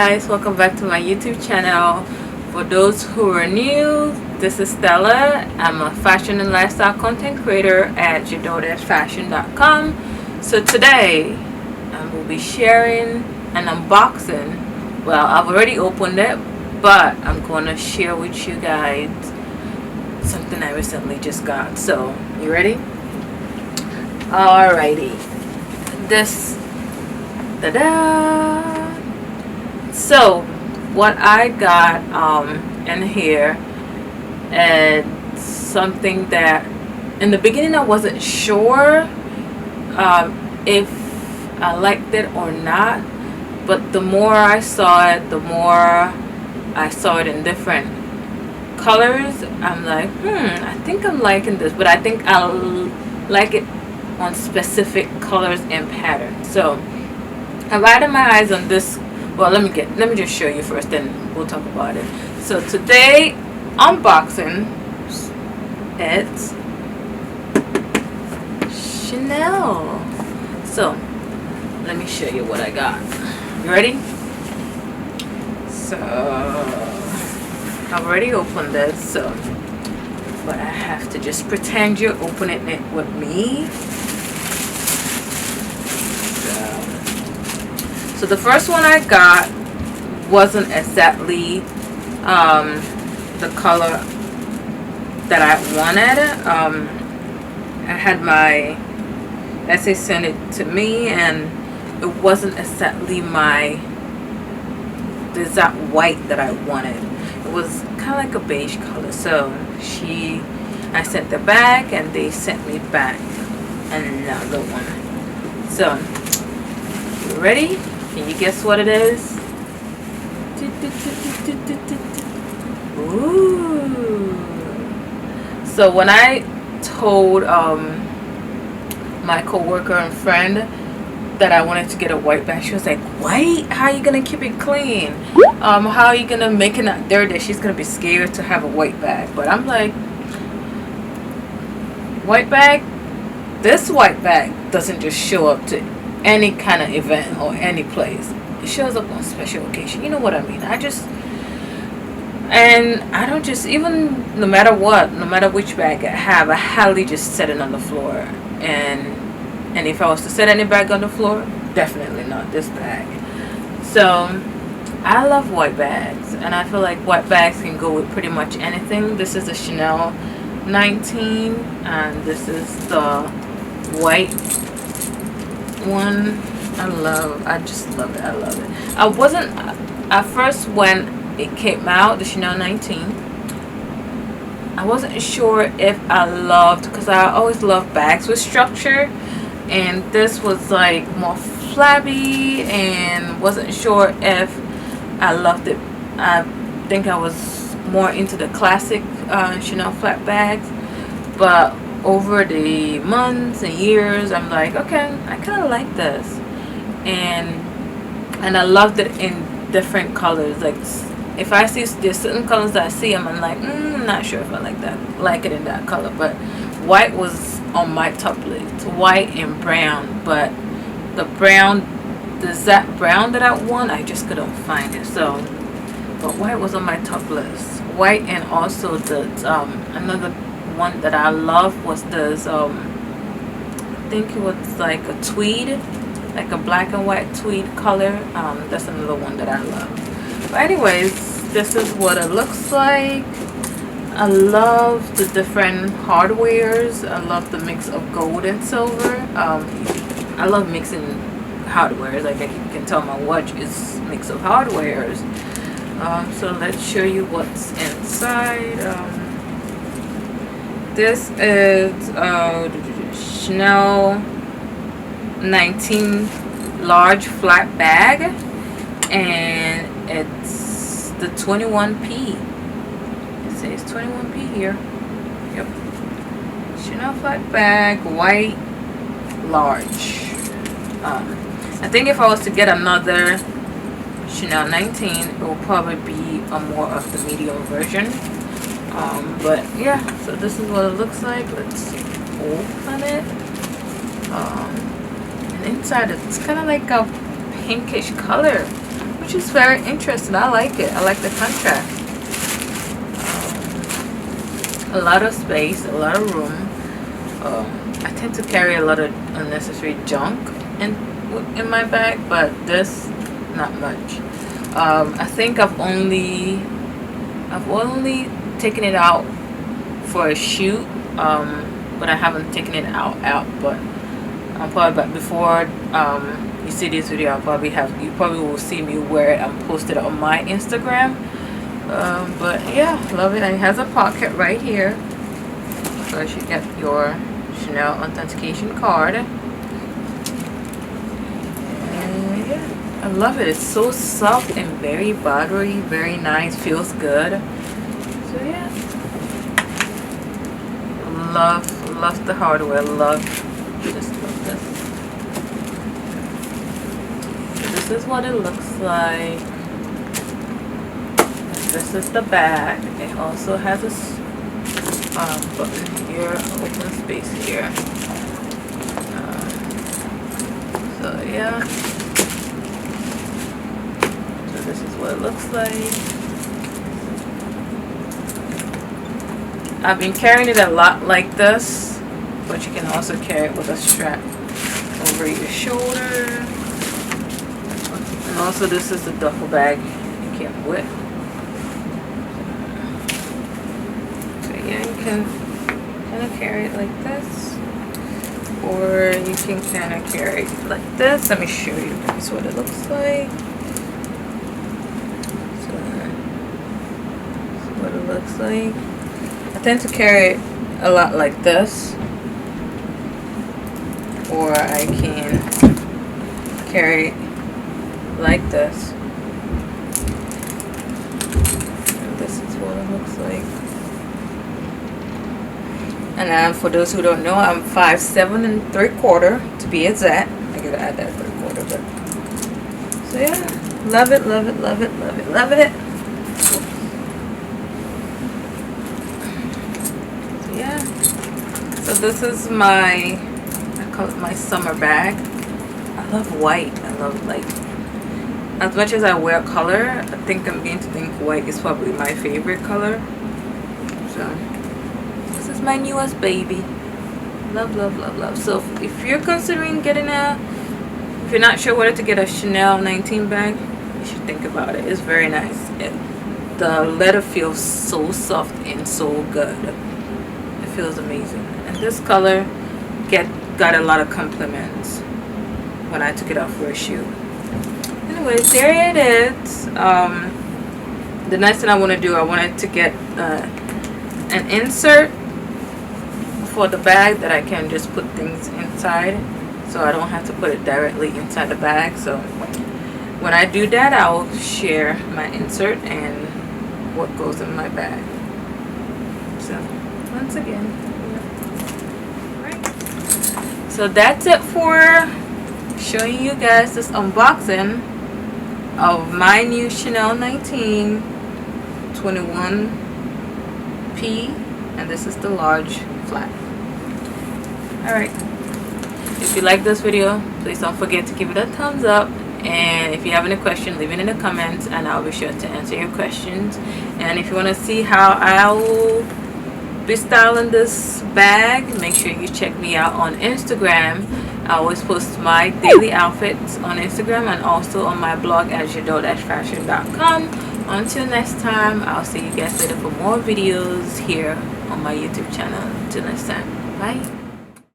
guys, welcome back to my YouTube channel. For those who are new, this is Stella. I'm a fashion and lifestyle content creator at jadodashfashion.com. So today I will be sharing an unboxing. Well, I've already opened it, but I'm going to share with you guys something I recently just got. So you ready? Alrighty. This ta-da! So what I got in here is something that in the beginning I wasn't sure if I liked it or not, but the more I saw it, the more I saw it in different colors. I'm like, I think I'm liking this, but I think I'll like it on specific colors and patterns. So I've had my eyes on this. Well, let me just show you first, then we'll talk about it. So today unboxing, it's Chanel. So let me show you what I got. You ready? So I've already opened this, so but I have to just pretend you're opening it with me. So the first one I got wasn't exactly the color that I wanted. I had my essay send it to me, and it wasn't exactly my exact white that I wanted. It was kind of like a beige color. So I sent it back, and they sent me back another one. So you ready? Can you guess what it is? Ooh. So when I told my coworker and friend that I wanted to get a white bag, she was like, "White? How are you gonna keep it clean? How are you gonna make it not dirty?" She's gonna be scared to have a white bag. But I'm like, white bag? This white bag doesn't just show up to any kind of event or any place. It shows up on special occasion. You know what I mean? I don't just, even no matter what, no matter which bag I have, I hardly just set it on the floor. And if I was to set any bag on the floor, definitely not this bag. So I love white bags, and I feel like white bags can go with pretty much anything. This is a Chanel 19, and this is the white one. I just love it. I love it. I wasn't at first when it came out, the Chanel 19, I wasn't sure if I loved, because I always love bags with structure, and this was like more flabby, and wasn't sure if I loved it. I think I was more into the classic Chanel flat bags, but over the months and years, I'm like, okay, I kind of like this, and I loved it in different colors. Like if I see there's certain colors that I see, I'm like, I'm not sure if I like it in that color. But white was on my top list, white and brown. But the exact brown that I want, I just couldn't find it. So, but white was on my top list. White, and also the another one that I love was this I think it was like a tweed, like a black and white tweed color. That's another one that I love. But anyways, this is what it looks like. I love the different hardwares. I love the mix of gold and silver. I love mixing hardwares. Like you can tell, my watch is a mix of hardwares. So let's show you what's inside. This is Chanel 19 large flat bag, and it's the 21P. It says 21P here. Yep. Chanel flat bag, white, large. I think if I was to get another Chanel 19, it will probably be a more of the medium version. But yeah, so this is what it looks like. Let's open it. And inside it's kind of like a pinkish color. which is very interesting. I like it. I like the contrast. A lot of space, a lot of room. I tend to carry a lot of unnecessary junk in my bag, but this, not much. I think I've only taken it out for a shoot, but I haven't taken it out. But I'm probably before you see this video, you probably will see me wear it and post it on my Instagram. But yeah, love it. And it has a pocket right here, so you should get your Chanel authentication card. And yeah, I love it. It's so soft and very buttery, very nice, feels good. So yeah, love the hardware. Just love this. So this is what it looks like. This is the back. It also has a button here, open space here. So yeah. So this is what it looks like. I've been carrying it a lot like this, but you can also carry it with a strap over your shoulder. And also this is the duffel bag you can whip. Yeah, you can kind of carry it like this, or you can kind of carry it like this. Let me show you. This is what it looks like. So, this is what it looks like. I tend to carry it a lot like this, or I can carry it like this. And this is what it looks like. And for those who don't know, I'm 5'7"3/4 to be exact. I gotta add that 3/4, but so yeah, love it. So yeah, so this is I call it my summer bag. I love white. I love, like, as much as I wear color, I think I'm going to think white is probably my favorite color. So this is my newest baby. Love. So if you're considering getting if you're not sure whether to get a Chanel 19 bag, you should think about it. It's very nice. The leather feels so soft and so good. It feels amazing. And this color got a lot of compliments when I took it off for a shoot. Anyways, there it is. The next thing I want to do, I wanted to get an insert for the bag that I can just put things inside, so I don't have to put it directly inside the bag. So when I do that, I'll share my insert and what goes in my bag. So once again, right. So that's it for showing you guys this unboxing of my new Chanel 19 21P, and this is the large flat. Alright, if you like this video, please don't forget to give it a thumbs up, and if you have any questions, leave it in the comments and I'll be sure to answer your questions. And if you want to see how I'll be styling this bag, make sure you check me out on Instagram. I always post my daily outfits on Instagram and also on my blog at jadot-fashion.com. Until next time, I'll see you guys later for more videos here on my YouTube channel. Until next time, bye.